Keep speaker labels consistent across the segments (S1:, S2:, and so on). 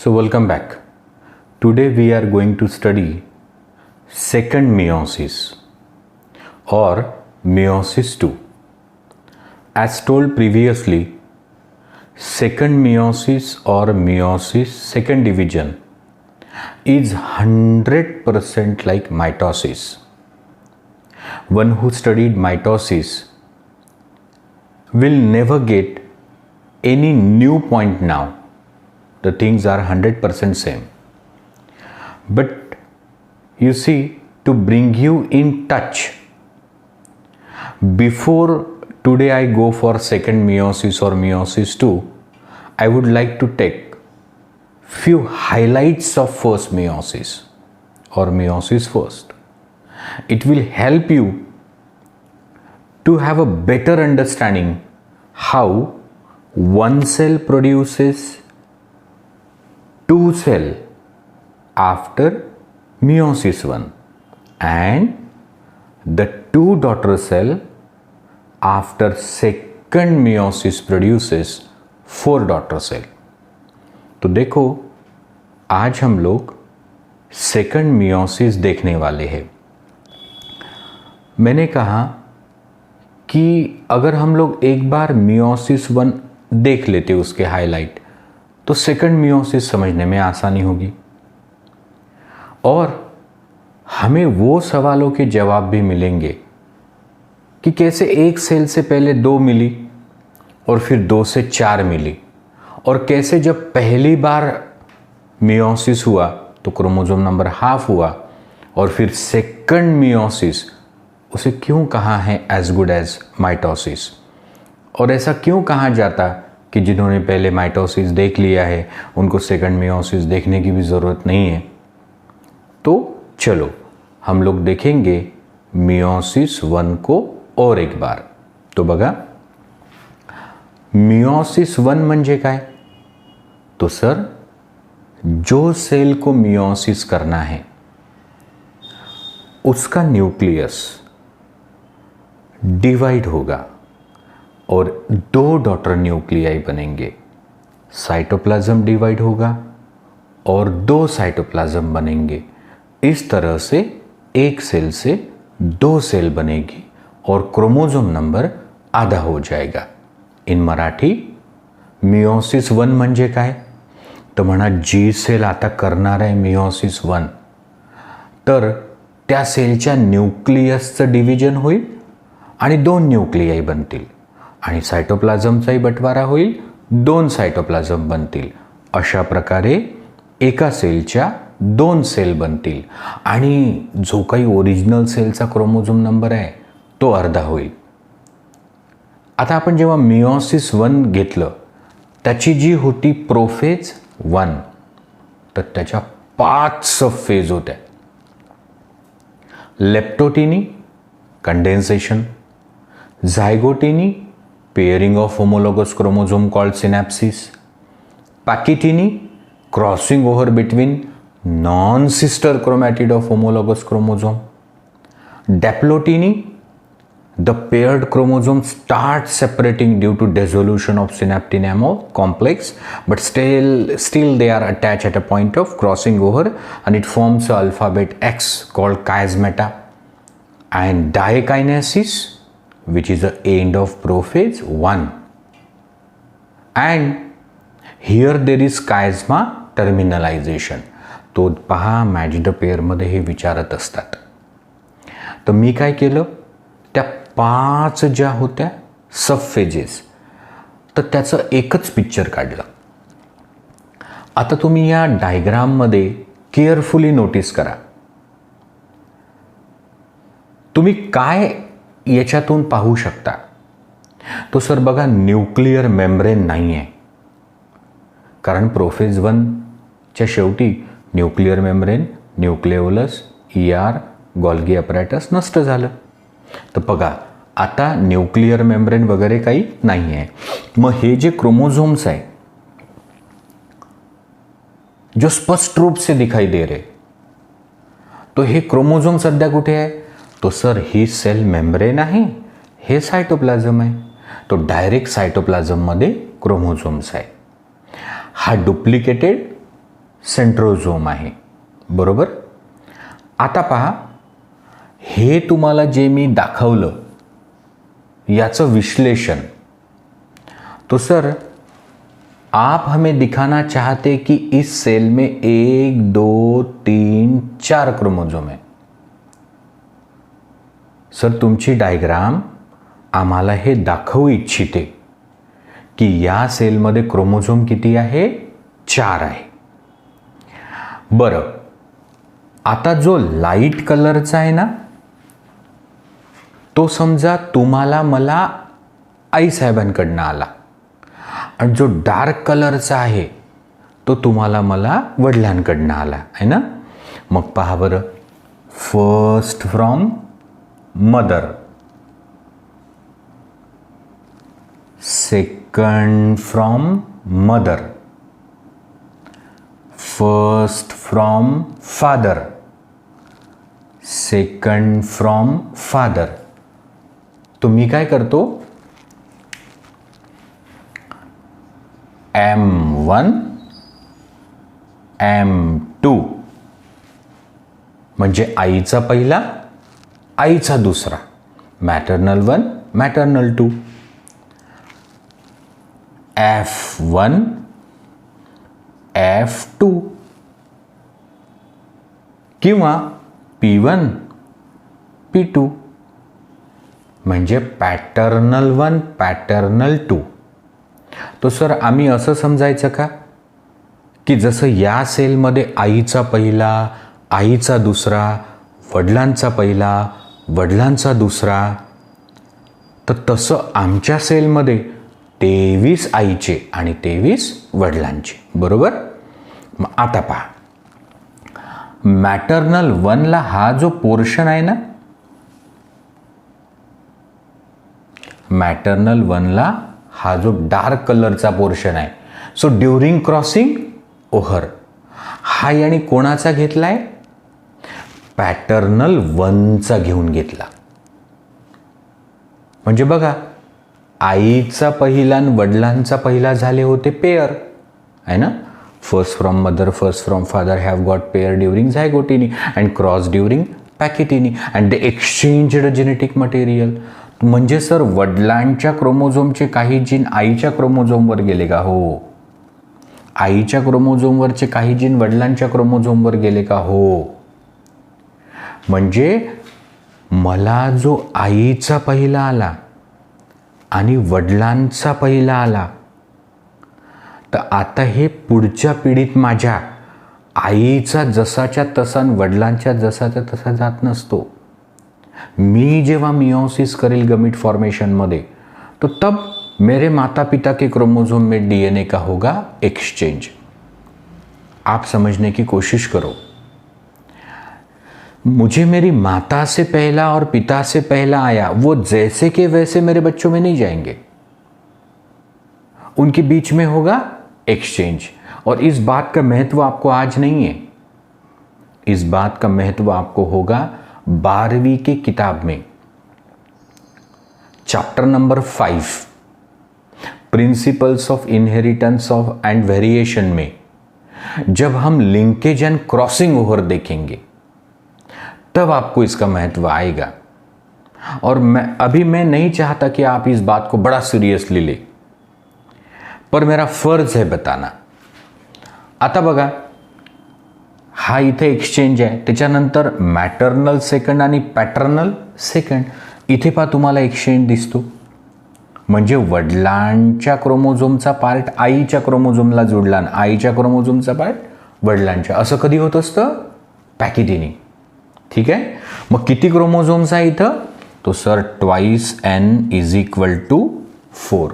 S1: So welcome back. Today we are going to study second meiosis or meiosis 2. As told previously, second meiosis or meiosis second division is 100% like mitosis. One who studied mitosis will never get any new point now. The things are 100% same. But you see, to bring you in touch, before today I go for second meiosis or meiosis 2, I would like to take few highlights of first meiosis or meiosis first. It will help you to have a better understanding how one cell produces two cell after meiosis 1 and the two daughter cell after second meiosis produces four daughter cell. तो देखो, आज हम लोग second meiosis देखने वाले हैं. मैंने कहा कि अगर हम लोग एक बार मियोसिस 1 देख लेते उसके हाईलाइट, तो सेकंड मियोसिस समझने में आसानी होगी और हमें वो सवालों के जवाब भी मिलेंगे कि कैसे एक सेल से पहले 2 मिली और फिर 2 से 4 मिली, और कैसे जब पहली बार मियोसिस हुआ तो क्रोमोसोम नंबर हाफ हुआ और फिर सेकंड मियोसिस उसे क्यों कहा है एज गुड एज माइटोसिस, और ऐसा क्यों कहा जाता कि जिन्होंने पहले माइटोसिस देख लिया है उनको सेकंड मियोसिस देखने की भी ज़रूरत नहीं है. तो चलो हम लोग देखेंगे मियोसिस 1 को और एक बार. तो बघा, मियोसिस 1 म्हणजे काय? तो सर, जो सेल को मियोसिस करना है उसका न्यूक्लियस डिवाइड होगा और 2 डॉटर न्यूक्लियाई बनेंगे. साइटोप्लाज्म डिवाइड होगा और 2 साइटोप्लाज्म बनेंगे. इस तरह से एक सेल से 2 सेल बनेगी और क्रोमोसोम नंबर आधा हो जाएगा. इन मराठी मियोसिस 1 म्हणजे काय? तर म्हणा, जी सेल आता करणार आहे मियोसिस 1, तर त्या सेलच्या न्यूक्लियसचं डिव्हिजन होईल आणि 2 न्यूक्लियाई बनतील आणि सायटोप्लाझमचाही बंटवारा होईल, 2 सायटोप्लाझम बनतील. अशा प्रकारे एका सेलच्या 2 सेल बनतील आणि जो काही ओरिजिनल सेलचा क्रोमोझोम नंबर आहे तो अर्धा होईल. आता आपण जेव्हा मियोसिस 1 घेतलं, त्याची जी होती प्रोफेज 1, तर त्याच्या 5 सब फेज होत्या. लेप्टोटिनी condensation, झायगोटिनी pairing of homologous chromosome called synapsis, Pachyteny crossing over between non-sister chromatid of homologous chromosome, Diploteny the paired chromosomes start separating due to dissolution of synaptinamo complex, but still they are attached at a point of crossing over and it forms the alphabet X called chiasmata, and Dikinesis, which is the end of prophase 1, and here there is chiasma terminalization. तो पहा, match the पेअरमध्ये हे विचारत असतात. तर मी काय केलं, त्या 5 ज्या होत्या सब फेजेस, तर त्याचं एकच पिक्चर काढलं. आता तुम्ही या डायग्राममध्ये केअरफुली नोटीस करा. तुम्ही काय याच्यातून पाहू शकता? तो सर बघा, न्यूक्लियर मेम्ब्रेन नाही आहे, कारण प्रोफेज 1 च्या शेवटी nuclear membrane, nucleolus, ER, Golgi apparatus नष्ट झालं. तर बघा, आता न्यूक्लियर मेम्ब्रेन वगैरे काही नाही आहे. मग हे जे क्रोमोझोम्स आहे जो स्पष्ट रूप से दिखाई दे रहे, तो हे क्रोमोझोम सध्या कुठे आहे? तो सर, ही सेल मेम्ब्रेन आहे, हे सायटोप्लाझम आहे. तो डायरेक्ट सायटोप्लाझममध्ये क्रोमोझोम्स आहे. हा डुप्लिकेटेड सेंट्रोझोम आहे, बरोबर. आता पहा, हे तुम्हाला जे मी दाखवलं याचं विश्लेषण, तो सर आप हमें दिखाना चाहते कि इस सेल में 1 2 3 4 क्रोमोझोम है. सर तुमची डायग्राम आम्हाला हे दाखवू इच्छिते की या सेलमध्ये क्रोमोझोम किती आहे? 4 आहे. बरं, आता जो लाईट कलरचा आहे ना, तो समजा तुम्हाला मला आईसाहेबांकडनं आला, आणि जो डार्क कलरचा आहे तो तुम्हाला मला वडिलांकडनं आला आहे ना. मग पहा बरं, first from mother, second from mother, first from father, second from father. तो मी काय करतो, M1 M2 म्हणजे आईचा पहिला, आईचा दुसरा, मॅटर्नल 1 मॅटर्नल 2, F1 F2 किंवा P1 P2 म्हणजे पॅटर्नल 1 पॅटर्नल 2. तो सर आम्ही असं समजायचं का की जसं या सेलमध्ये आईचा पहिला, आईचा दुसरा, वडिलांचा पहिला, वडिलांचा दुसरा, तर तसं आमच्या सेलमध्ये 23 आईचे आणि 23 वडिलांचे, बरोबर. मग आता पहा, मॅटर्नल 1ला हा जो पोर्शन आहे ना, मॅटर्नल 1ला हा जो डार्क कलरचा पोर्शन आहे, सो ड्युरिंग क्रॉसिंग ओव्हर, हा याने कोणाचा घेतलाय? पॅटर्नल 1चा घेऊन घेतला. म्हणजे बघा, आईचा पहिला आणि वडिलांचा पहिला झाले होते पेअर आहे ना. First from mother, first from father have got pair during zygotene and cross during pachytene and they exchanged genetic material. म्हणजे सर वडिलांच्या क्रोमोझोमचे काही जीन आईच्या क्रोमोझोमवर गेले का? हो. आईच्या क्रोमोझोमवरचे काही जीन वडिलांच्या क्रोमोझोमवर गेले का? हो. म्हणजे मला जो आईचा पहिला आला आणि वडिलांचा पहिला आला, तर आता हे पुढच्या पिढीत माझ्या आईचा जसाच्या तसा आणि वडिलांच्या जसाच्या तसा जात नसतो. मी जेव्हा मियोसिस करेल गमीट फॉर्मेशनमध्ये, तो तब मेरे माता पिता के क्रोमोसोम में डीएनए का होगा एक्सचेंज. आप समझने की कोशिश करो. मुझे मेरी माता से पहला और पिता से पहला आया, वो जैसे के वैसे मेरे बच्चों में नहीं जाएंगे, उनके बीच में होगा एक्सचेंज. और इस बात का महत्व आपको आज नहीं है, इस बात का महत्व आपको होगा 12वीं की किताब में, chapter number 5, principles of inheritance of end variation में, जब हम लिंकेज एंड क्रॉसिंग ओवर देखेंगे तब आपको इसका महत्व आएगा. और मैं नहीं चाहता कि आप इस बात को बड़ा सीरियसली ले, पर मेरा फर्ज है बताना. आता बघा, हा इथे एक्सचेंज आहे, त्याच्यानंतर मॅटर्नल सेकंड आणि पॅटर्नल सेकंड, इथे पहा तुम्हाला एक्सचेंज दिसतो. म्हणजे वडिलांच्या क्रोमोझोमचा पार्ट आईच्या क्रोमोझोमला जोडला आणि आईच्या क्रोमोझोमचा पार्ट वडिलांच्या. असं कधी होत असतं? पॅकिटिनी. ठीक आहे. मग किती क्रोमोझोम्स आहे इथं? तो सर 2n = 4.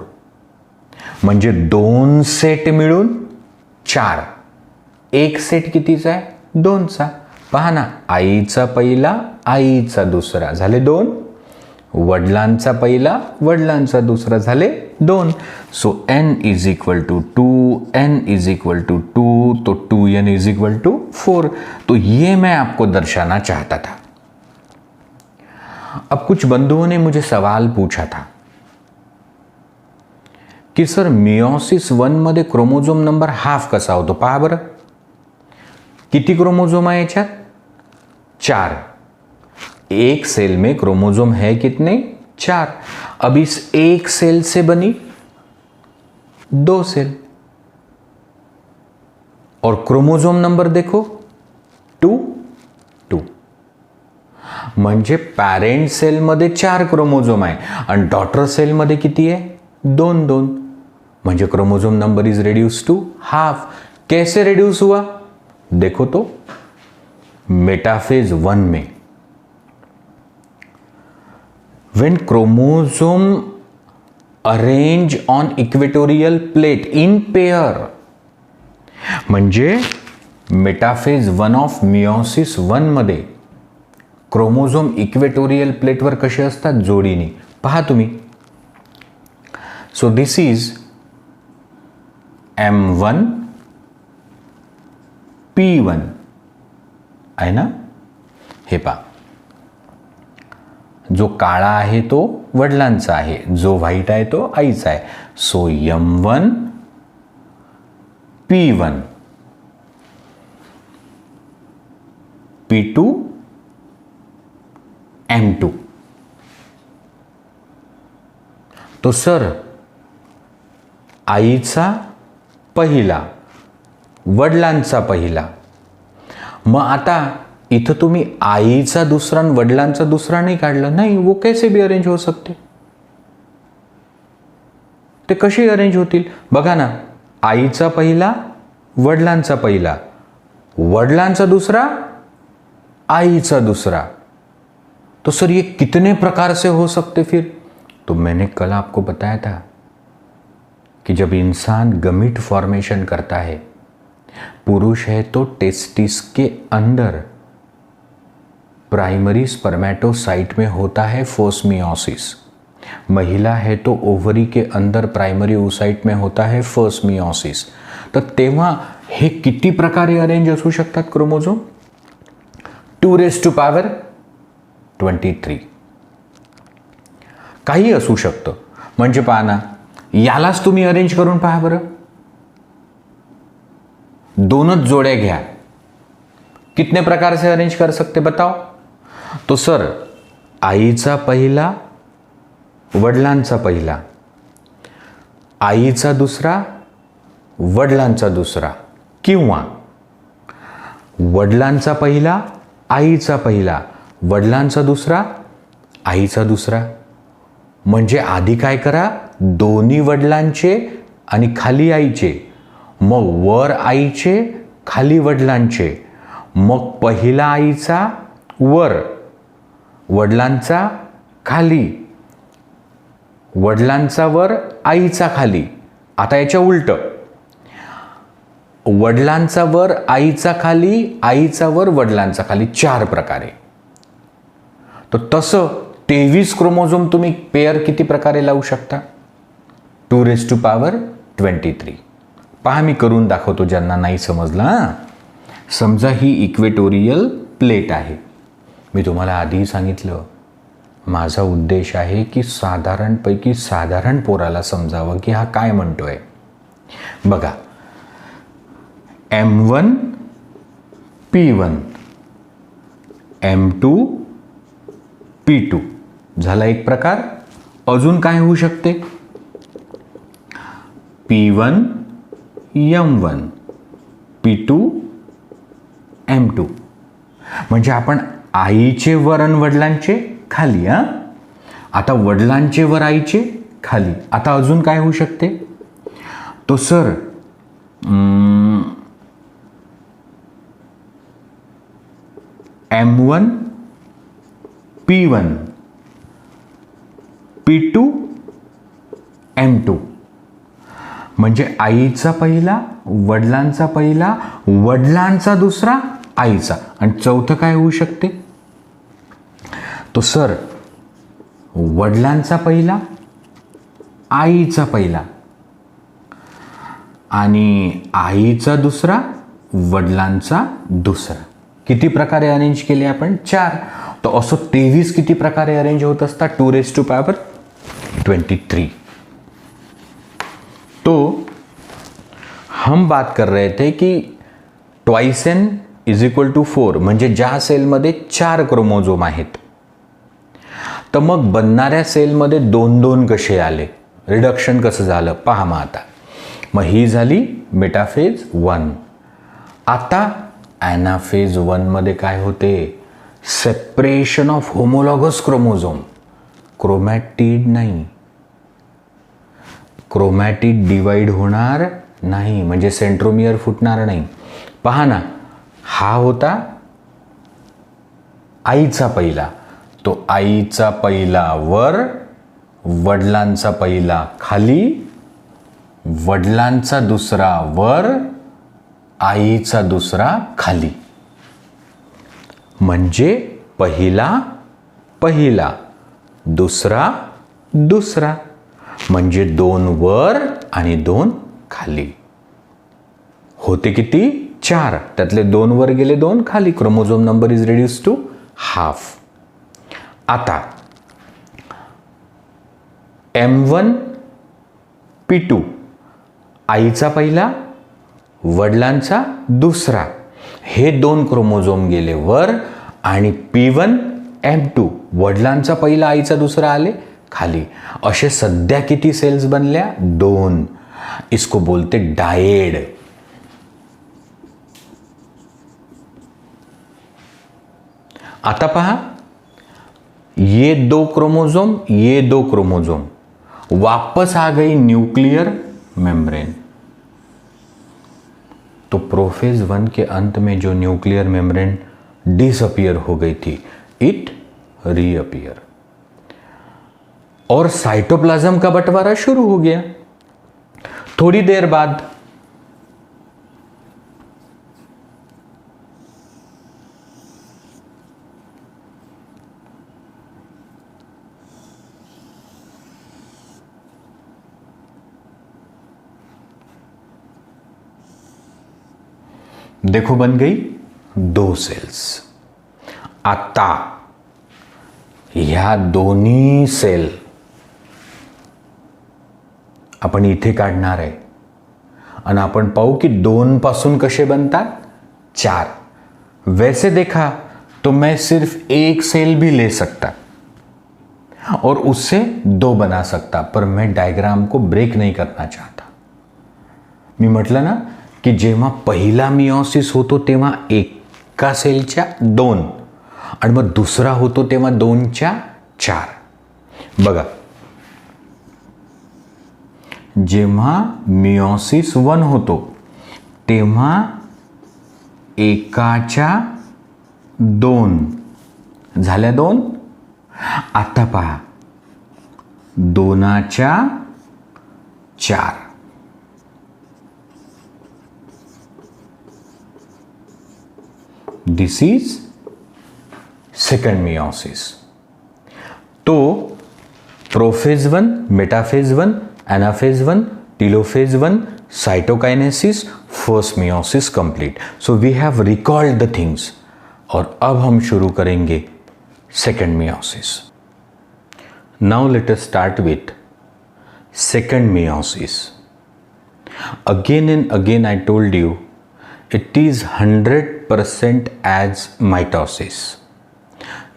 S1: म्हणजे 2 सेट मिळून 4. एक सेट कितीचा आहे? 2चा. पहा ना, आईचा पहिला, आईचा दुसरा झाले 2, वडिलांचा पहिला, वडिलांचा दुसरा झाले 2. सो n = 2, n = 2, तो 2n = 4. तो ये मैं आपको दर्शाना चाहता था. अब कुछ बंधुओं ने मुझे सवाल पूछा था की सर मियोसिस 1 मध्ये क्रोमोझोम नंबर हाफ कसा होतो? पहा बरं, किती क्रोमोजोम आहे याच्यात? 4. एक सेल में क्रोमोजोम है कितने? 4. अब इस एक सेल से बनी 2 सेल, और क्रोमोजोम नंबर देखो 2. म्हणजे पॅरेंट सेल मध्ये 4 क्रोमोजोम आहे आणि डॉटर सेल मध्ये किती आहे? 2. म्हणजे chromosome number is reduce to half. कैसे रिड्यूस हुआ देखो तो, मेटाफेज 1 में when chromosome arrange on equatorial plate in pair, म्हणजे मेटाफेज 1 ऑफ मियोसिस 1 मध्ये क्रोमोझोम इक्वेटोरियल प्लेटवर कसे असतात? जोडीने. पहा तुम्ही. So this is M1 P1 आहे ना. हे पहा, जो काळा आहे तो वडिलांचा आहे, जो व्हाईट आहे तो आईचा आहे. So M1 P1 P2 M2. तो सर आईचा पहिला, वडिलांचा पहिला. मग आता इथं तुम्ही आईचा दुसरा आणि वडिलांचा दुसरा नाही काढलं. नाही, वो कैसे भी अरेंज हो सकते. ते कशी अरेंज होतील बघा ना. आईचा पहिला, वडिलांचा पहिला, वडिलांचा दूसरा, आईचा दूसरा. तो सर ये कितने प्रकार से हो सकते फिर? तो मैंने कल आपको बताया था कि जब इंसान गमीट फॉर्मेशन करता है, पुरुष है तो टेस्टिस के अंदर प्राइमरी स्पर्मेटोसाइट में होता है फर्स्ट मियोसिस. महिला है तो ओवरी के अंदर प्राइमरी ओसाइट में होता है फर्स्ट मियोसिस. तर तेव्हा हे किती प्रकारे अरेंज असू शकतात क्रोमोझोम? 2⁻23. काही असू शकतं. म्हणजे पहा ना, यालाच तुम्ही अरेंज करून पहा बरं. 2च जोड्या घ्या, कितने प्रकार से अरेंज कर सकते बताओ. तो सर आईचा पहिला, वडिलांचा पहिला, आईचा दुसरा, वडिलांचा दुसरा, किंवा वडिलांचा पहिला, आईचा पहिला, वडिलांचा दुसरा, आईचा दुसरा. म्हणजे आधी काय करा, दोन्ही वडिलांचे आणि खाली आईचे, मग वर आईचे, खाली वडिलांचे, मग पहिला आईचा वर, वडिलांचा खाली, वडिलांचा वर, आईचा खाली. आता याच्या उलट, वडिलांचा वर, आईचा खाली, आईचा वर, वडिलांचा खाली. 4 प्रकारे. तर तसं 23 क्रोमोझोम तुम्ही पेअर किती प्रकारे लावू शकता? 2⁻23. पहा, मी करून दाखवतो ज्यांना नाही समजलं. समजा ही इक्वेटोरियल प्लेट आहे. मी तुम्हाला आधी सांगितलं, माझा उद्देश आहे की साधारणपैकी साधारण पोराला समजावं की हा काय म्हणतोय. बघा, M1 P1 M2 P2 झाला एक प्रकार. अजून काय होऊ शकते? P1 M1 P2 M2. म्हणजे आपण आईचे वर आणि वडिलांचे खाली. आता वडिलांचे वर, आईचे खाली. आता अजून काय होऊ शकते? तो sir M1 P1 P2 M2. म्हणजे आईचा पहिला, वडिलांचा पहिला, वडिलांचा दुसरा, आईचा, आणि चौथं काय होऊ शकते? तो सर वडिलांचा पहिला, आईचा पहिला, आणि आईचा दुसरा, वडिलांचा दुसरा. किती प्रकारे अरेंज केले आपण? 4. तो असं 23 किती प्रकारे अरेंज होत असतात? 2⁻23. तो हम बात कर रहे थे कि twice n is equal to 4 म्हणजे ज्या सेलमध्ये 4 क्रोमोझोम आहेत, तर मग बनणाऱ्या सेलमध्ये 2-2 कसे आले, रिडक्शन कसं झालं पहा. मग आता मग ही झाली मेटाफेज 1. आता ॲनाफेज 1 मध्ये काय होते, separation of homologous chromosome. Chromatid नाही, क्रोमॅटिड डिवाइड होणार नाही, म्हणजे सेंट्रोमियर फुटणार नाही. पहा ना, हा होता आईचा पहिला, तो आईचा पहिला वर, वडिलांचा पहिला खाली, वडिलांचा दुसरा वर, आईचा दुसरा खाली. म्हणजे पहिला पहिला, दुसरा दुसरा, म्हणजे 2 वर आणि 2 खाली. होते किती, 4, त्यातले 2 वर गेले, 2 खाली. Chromosome number is reduce to half. आता M1 P2 आईचा पहिला, वडिलांचा दुसरा, हे 2 क्रोमोझोम गेले वर, आणि P1 M2 वडिलांचा पहिला आईचा दुसरा आले खाली. असे सध्या किती सेल्स बनल्या, 2. इसको बोलते डायड. आता पहा, ये 2 क्रोमोझोम, ये 2 क्रोमोझोम, वापस आ गई न्यूक्लियर मेम्ब्रेन. तो प्रोफेज 1 के अंत में जो न्यूक्लियर मेम्ब्रेन डिसअपियर हो गई थी, इट रीअपियर, और साइटोप्लाज्म का बंटवारा शुरू हो गया. थोड़ी देर बाद देखो बन गई 2 सेल्स. आता ह्या दोन्ही सेल आपण इथे काढणार आहे, आणि आपण पाहू की 2 पासून कसे बनतात 4. वैसे देखा तो मैं सिर्फ एक सेल भी ले सकता और उससे 2 बना सकता, पर मैं डायग्राम को ब्रेक नहीं करना चाहता. मी म्हटलं ना की जेव्हा पहिला मिओसिस होतो तेव्हा एका सेलच्या 2, आणि मग दुसरा होतो तेव्हा 2च्या 4. बघा, जेव्हा मिओसिस 1 होतो तेव्हा एकाच्या 2 झाल्या 2. आता पहा, 2च्या 4. This is second meiosis. तो prophase 1, metaphase 1, anaphase 1, telophase 1, cytokinesis, first meiosis complete. So we have recalled the things. और अब हम शुरू करेंगे second meiosis. Now let us start with second meiosis. Again and again I told you it is 100% as mitosis.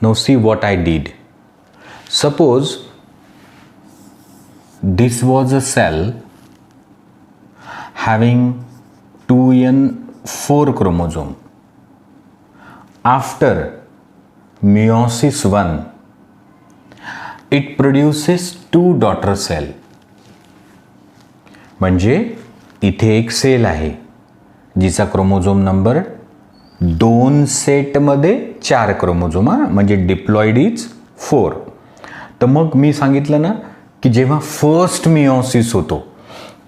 S1: Now see what I did. Suppose this was a cell having 2n4 chromosome. After meiosis 1, it produces 2 daughter cell. म्हणजे इथे एक sale आहे जिचा chromosome number 2 सेटमध्ये 4 chromosome, म्हणजे diploid is 4. तर मग मी सांगितलं ना की जेव्हा फर्स्ट मिओसिस होतो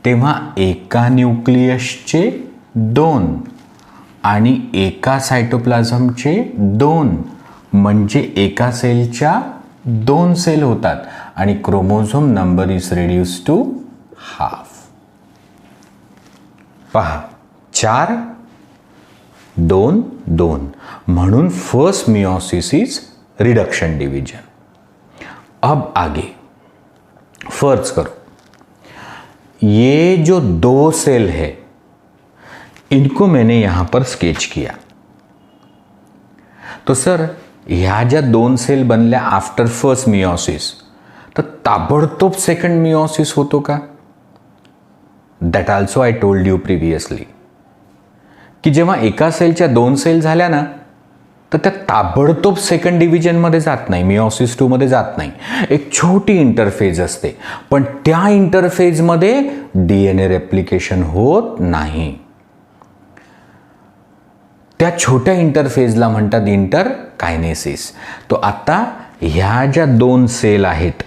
S1: तेव्हा एका न्यूक्लियसचे 2 आणि एका सायटोप्लाझमचे 2, म्हणजे एका सेलच्या 2 सेल होतात आणि chromosome number is reduce to half. पहा, 4, 2, 2, म्हणून first meiosis is reduction division. अब आगे फर्ज करो ये जो 2 सेल है इनको मैंने यहां पर स्केच किया. तो सर ह्या ज्या 2 सेल बनल्या आफ्टर फर्स्ट मिओसिस, तर ताबडतोब सेकंड मिओसिस होतो का? That also I told you previously की जेव्हा एका सेलच्या 2 सेल झाल्या ना, तर त्या ताबडतोब सेकंड डिव्हिजनमध्ये जात नाही, मिओसिस 2 मध्ये जात नाही. एक छोटी इंटरफेज असते, पण त्या इंटरफेजमध्ये DNA रेप्लिकेशन होत नाही. त्या छोट्या इंटरफेजला म्हणतात इंटरकायनेसिस. तो आता ह्या ज्या 2 सेल आहेत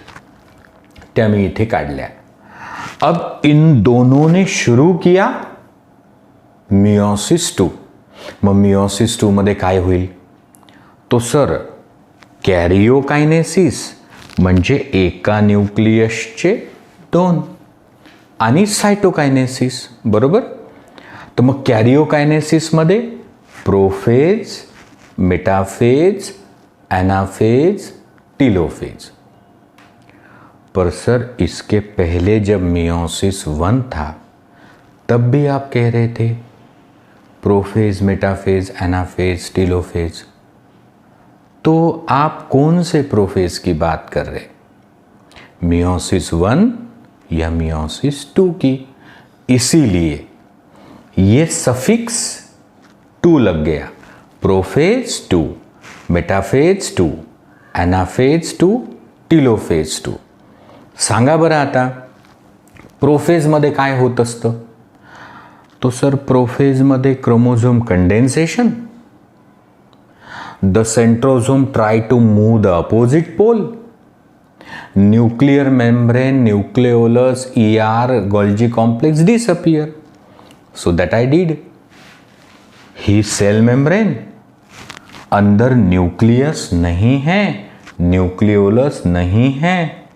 S1: त्या मी इथे काढल्या. अब इन दोनों ने शुरू किया मिओसिस 2. मग मिओसिस 2 मध्ये काय होईल? तो सर कॅरिओकायनेसिस म्हणजे एका न्यूक्लियसचे 2 आणि सायटोकायनेसिस, बरोबर. तर मग कॅरिओकायनेसिसमध्ये प्रोफेज, मेटाफेज, एनाफेज, टीलोफेज. पर सर इसके पहले जब मिओसिस 1 था तब भी आप कह रहे थे प्रोफेज, मेटाफेज, एनाफेज, टीलोफेज. तो आप कौन से प्रोफेज की बात कर रहे? मिओसिस 1 या मिओसिस 2 की? इसीलिए ये सफिक्स 2 लग गया. Prophase 2, metaphase 2, anaphase 2, telophase 2. सांगा बरं आता प्रोफेजमध्ये काय होत असतं? तो सर प्रोफेजमध्ये chromosome condensation, the centrosome try to move the opposite pole, nuclear membrane, nucleolus, ER, Golgi complex disappear. So that I did. ही सेल मेम्ब्रेन, अंदर न्यूक्लियस नहीं है, न्यूक्लियोलस नहीं है,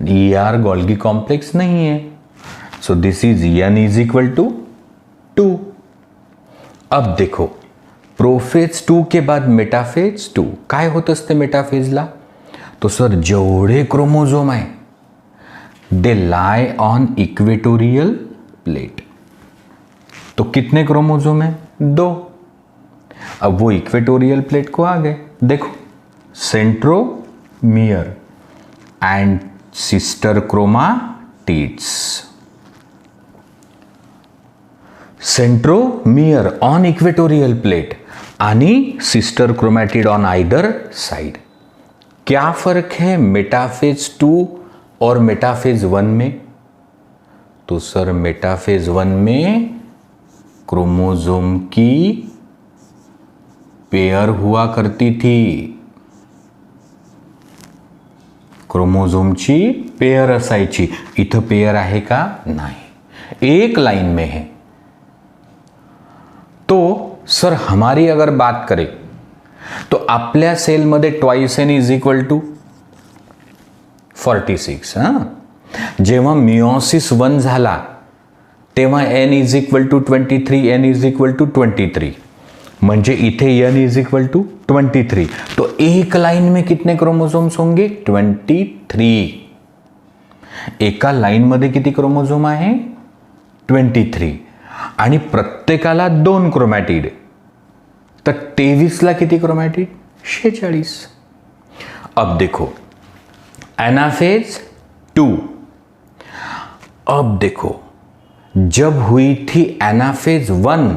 S1: ER गोल्गी कॉम्प्लेक्स नहीं है. So this is n is equal to 2. अब देखो प्रोफेज 2 के बाद मेटाफेज 2. काय होत असते मेटाफेजला? तो सर जेवढे क्रोमोझोम आहे दे लाय ऑन इक्वेटोरियल प्लेट. तो कितने क्रोमोझोम है? 2. अब वो इक्वेटोरियल प्लेट को आ गए. देखो centromere and sister chromatids. Centromere on equatorial plate आणि sister chromatid on either side. क्या फर्क है मेटाफेज 2 और मेटाफेज 1 में? तो सर मेटाफेज 1 में क्रोमोसोम की पेयर हुआ करती थी. क्रोमोसोमची पेयर असायची. इथं पेयर आहे का? नाही, एक लाइन में है. तो सर हमारी अगर बात करें तो आपल्या सेलमध्ये twice n is equal to 46. जेव्हा मिओसिस 1 झाला तेव्हा n is equal to 23, n is equal to 23. म्हणजे इथे n इज इक्वल टू 23. तो एक लाइन में कितने क्रोमोसोम्स होंगे? 23. एका लाइन मध्ये किती क्रोमोसोम आहे? 23. आणि प्रत्येकाला 2 क्रोमॅटिड. तर 23 ला किती क्रोमॅटिड? 46. अब देखो एनाफेज 2. अब देखो जब हुई थी एनाफेज 1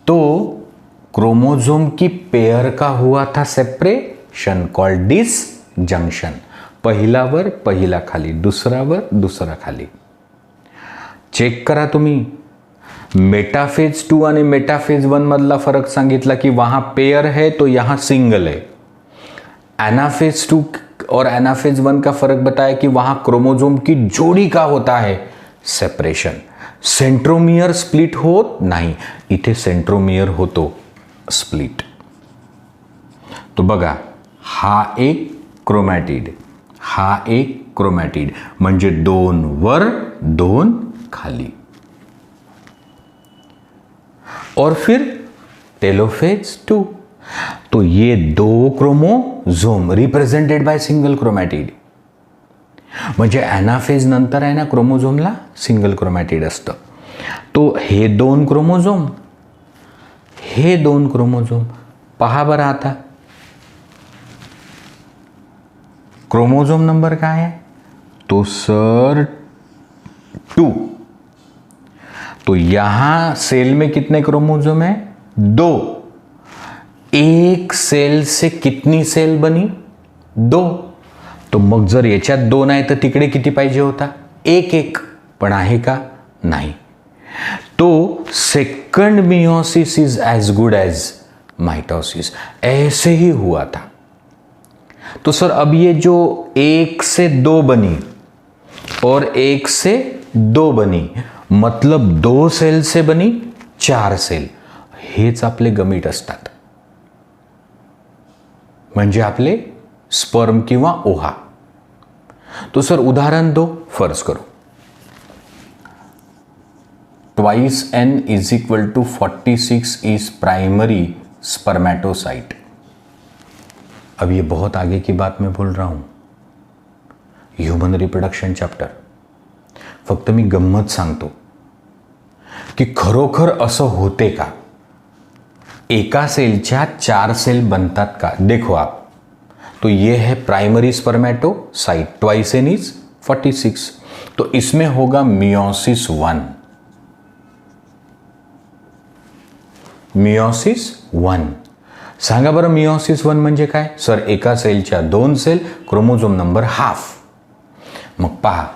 S1: तो क्रोमोसोम की पेयर का हुआ था सेपरेशन कॉल्ड डिसजंक्शन. पहिला वर पहिला खाली, दुसरा वर दुसरा खाली. चेक करा तुम्ही. मेटाफेज 2 आणि मेटाफेज 1 मधला फरक सांगितला की वहां पेयर है तो यहां सिंगल है. एनाफेज 2 और एनाफेज 1 का फर्क बताया कि वहां क्रोमोसोम की जोड़ी का होता है सेपरेशन. सेंट्रोमियर स्प्लिट होत नाही, इथे सेंट्रोमियर होतो स्प्लिट. तो बघा हा एक क्रोमॅटिड, हा एक क्रोमॅटिड, म्हणजे 2 वर 2 खाली. और फिर टेलोफेज 2. तो ये 2 chromosome represented by single chromatid. म्हणजे एनाफेज नंतर आहे ना क्रोमोझोमला सिंगल क्रोमॅटिड असतं. तो हे 2 क्रोमोझोम, हे 2 क्रोमोझोम पहा बरं आता क्रोमोझोम नंबर काय आहे तो सर 2। तो यहां सेल में कितने क्रोमोझोम है 2। एक सेल से कितनी सेल बनी 2। तो मग जर याच्यात 2 आहे तर तिकडे किती पाहिजे होता 1 पण आहे का नाही। तो second meiosis is as good as mitosis, ऐसे ही हुआ था। तो सर अब ये जो 1 से 2 बनी और 1 से 2 बनी मतलब 2 सेल से बनी 4 सेल, हेच आपले गमीट असतात, म्हणजे आपले स्पर्म किंवा ओहा। तो सर उदाहरण दो, फर्ज करो twice n is equal to 46 is primary spermatocyte. अब ये बहुत आगे की बात मैं बोल रहा हूं, ह्यूमन रिप्रोडक्शन चॅप्टर। फक्त मी गंमत सांगतो की खरोखर असं होते का, एका सेलच्या 4 सेल बनतात का। देखो आप, तो ये है primary spermatocyte, twice n is 46, तो इसमें होगा मियोसिस 1। मियोसिस 1 सांगा बरं, मियोसिस 1 म्हणजे काय सर, एका सेलच्या 2 सेल, क्रोमोझोम नंबर हाफ। मग पहा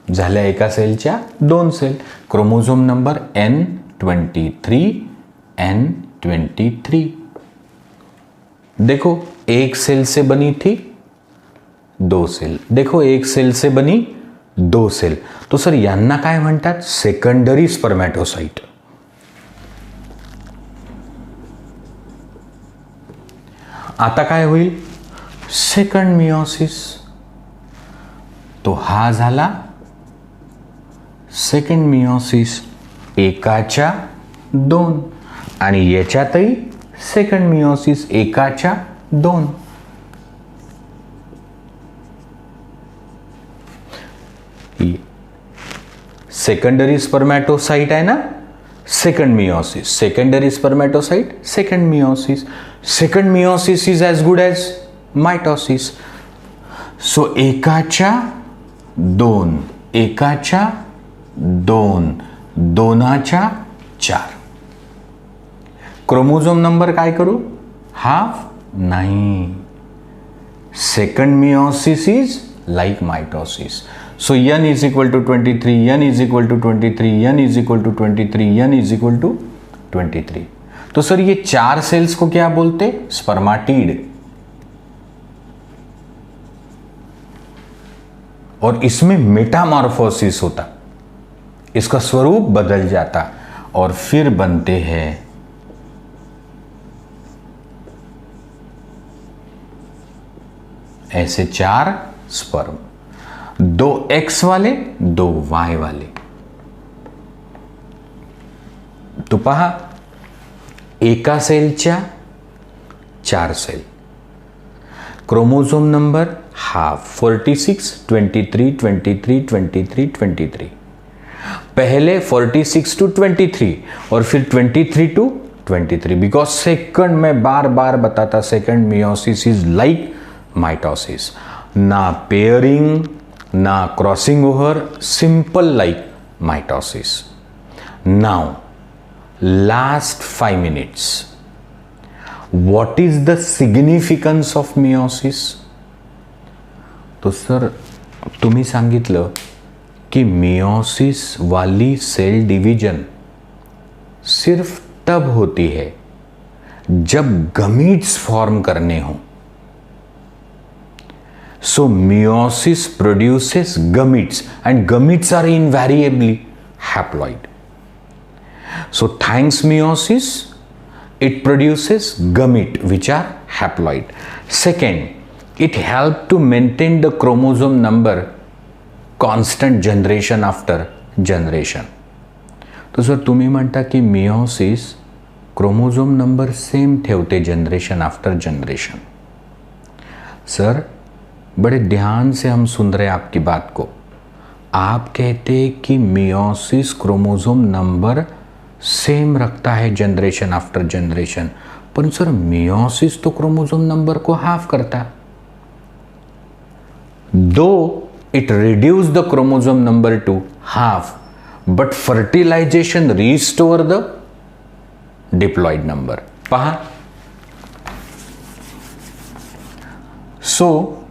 S1: झाल्या एका सेलच्या 2 sale, chromosome number N23 N23। देखो एक सेल से बनी थी 2 सेल, देखो एक सेल से बनी 2 सेल, तो सर यांना काय म्हणतात सेकंडरी स्पर्मॅटोसाइट। आता काय होईल सेकंड मियोसिस, तो हा झाला सेकंड मियोसिस, एकाच्या 2 आणि याच्यातही सेकंड मियोसिस एकाच्या 2। सेकंडरी स्पर्मॅटोसाइट आहे ना, second meiosis, secondary spermatocyte second meiosis, second meiosis is as good as mitosis. So एकाच्या 2 एकाच्या 2 दोनाच्या 4। क्रोमोझोम नंबर काय करू हाफ नाही, second meiosis is like mitosis. So n is equal to 23, n is equal to 23, n is equal to 23, n is equal to 23। तो sir ये 4 cells को क्या बोलते स्पर्माटिड, और इसमें मेटामॉर्फोसिस होता, इसका स्वरूप बदल जाता और फिर बनते हैं ऐसे 4 स्पर्म, 2 X वाले 2 Y वाले। तो पहा एका सेलच्या 4 सेल, क्रोमोझोम नंबर हाफ 46 23 23 23 23, पहले 46 टू 23 और फिर 23 टू 23, बिकॉज सेकंड में बार बार बताता second meiosis is like mitosis, ना पेयरिंग ना crossing over, simple like mitosis. Now last 5 minutes, what is the significance of meiosis? तो सर तुम्ही सांगितलं कि मियोसिस वाली सेल डिवीजन सिर्फ तब होती है जब गमीट्स फॉर्म करने हों। So meiosis produces gametes and gametes are invariably haploid. So thanks meiosis, it produces gamete which are haploid. Second, it helps to maintain the chromosome number constant generation after generation. तो sir तुम्ही म्हणता की meiosis chromosome number same ठेवते generation after generation. Sir बड़े ध्यान से हम सुन रहे हैं आपकी बात को। आप कहते हैं कि मियोसिस क्रोमोसोम नंबर सेम रखता है जनरेशन आफ्टर जनरेशन, पर सर मियोसिस तो क्रोमोसोम नंबर को हाफ करता, though it reduce the chromosome number to half, but fertilization restore the diploid number. पहा, सो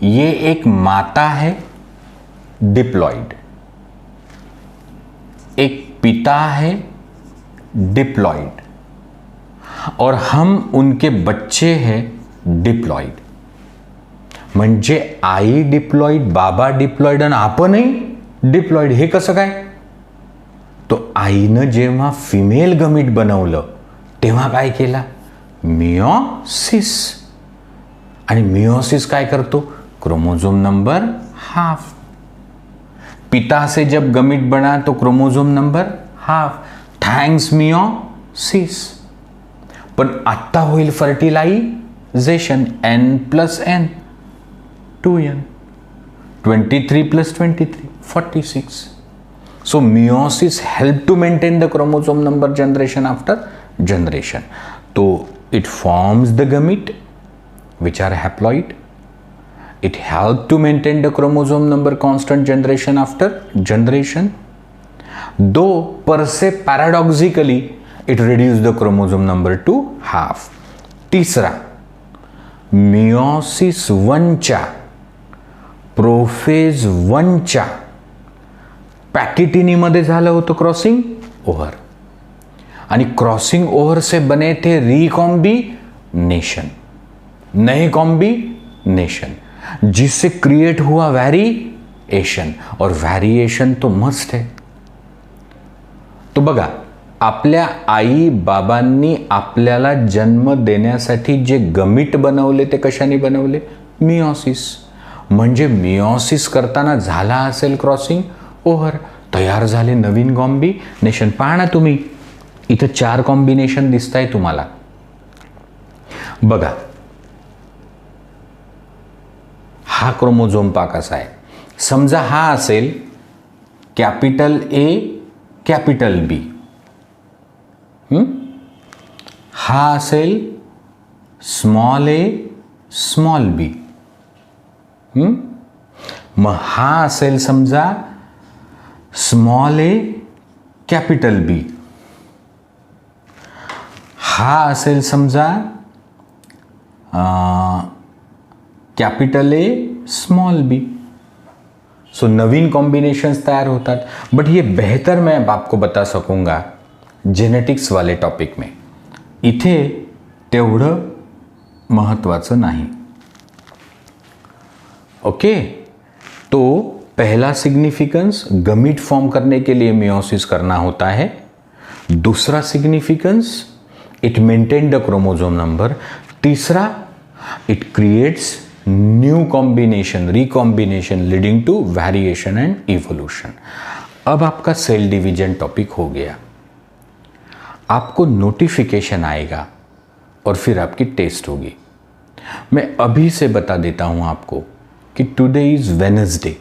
S1: ये एक माता है डिप्लॉइड, एक पिता है डिप्लॉइड, और हम उनके बच्चे हैं डिप्लॉइड. म्हणजे आई डिप्लॉइड, बाबा डिप्लॉइड आणि आपणही डिप्लॉइड. हे कसं काय? तो आईनं जेव्हा फिमेल गमीट बनवलं तेव्हा काय केला? मियोसिस. आणि मियोसिस काय करतो? Chromosome number half. पिता से जब गमीट बना तो chromosome number half, thanks meiosis. पण आत्ता होईल fertilisation, n+n 2n, 23 + 23 46. So meiosis help to maintain the chromosome number generation after generation. So it forms the gamete which are haploid. It help to maintain the chromosome number constant generation after generation. Though per se paradoxically it reduce the chromosome number to half. तीसरा, meiosis 1च्या prophase 1च्या पॅकिटिनीमध्ये झालं होतं crossing over, आणि crossing over से बने थे recombination, नए combination, जिससे create हुआ variation, और वेरिएशन तो मस्ट है. तो बघा, आपल्या आई बाबांनी आपल्याला जन्म देण्यासाठी जे गमीट बनवले ते कशाने बनवले? मियोसिस. म्हणजे मियोसिस करताना झाला असेल क्रॉसिंग ओव्हर, तयार झाले नवीन कॉम्बिनेशन. पहा ना तुम्ही, इथं 4 कॉम्बिनेशन दिसत आहे तुम्हाला. बघा, हा क्रोमोझोम पहा कसा आहे. समजा हा असेल कॅपिटल ए कॅपिटल बी, हा असेल स्मॉल ए स्मॉल बी, मग हा असेल समजा स्मॉल ए कॅपिटल बी, हा असेल समजा capital A small B. So नवीन कॉम्बिनेशंस तैयार होतात. बट ये बेहतर मैं आपको बता सकूंगा जेनेटिक्स वाले टॉपिक में. इथे तेवढं महत्त्वाचं नाही. ओके, तो पहला सिग्निफिकेंस गमीट फॉर्म करने के लिए मियोसिस करना होता है. दूसरा significance it maintain the chromosome number. तीसरा it creates new combination, recombination leading to variation and evolution. अब आपका सेल डिवीजन टॉपिक हो गया. आपको नोटिफिकेशन आएगा और फिर आपकी टेस्ट होगी. मैं अभी से बता देता हूं आपको कि टुडे इज वेडनेसडे.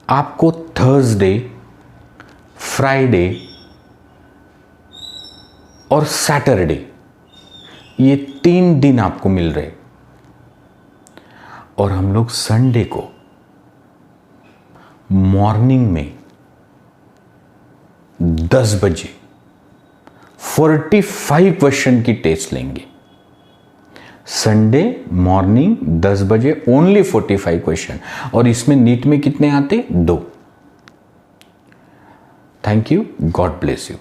S1: आपको थर्सडे, फ्राइडे और सैटरडे, ये 3 दिन आपको मिल रहे, और हम लोग संडे को मॉर्निंग में 10 बजे 45 क्वेश्चन की टेस्ट लेंगे. संडे मॉर्निंग 10 बजे ओनली 45 क्वेश्चन. और इसमें नीट में कितने आते? 2. Thank you. God bless you.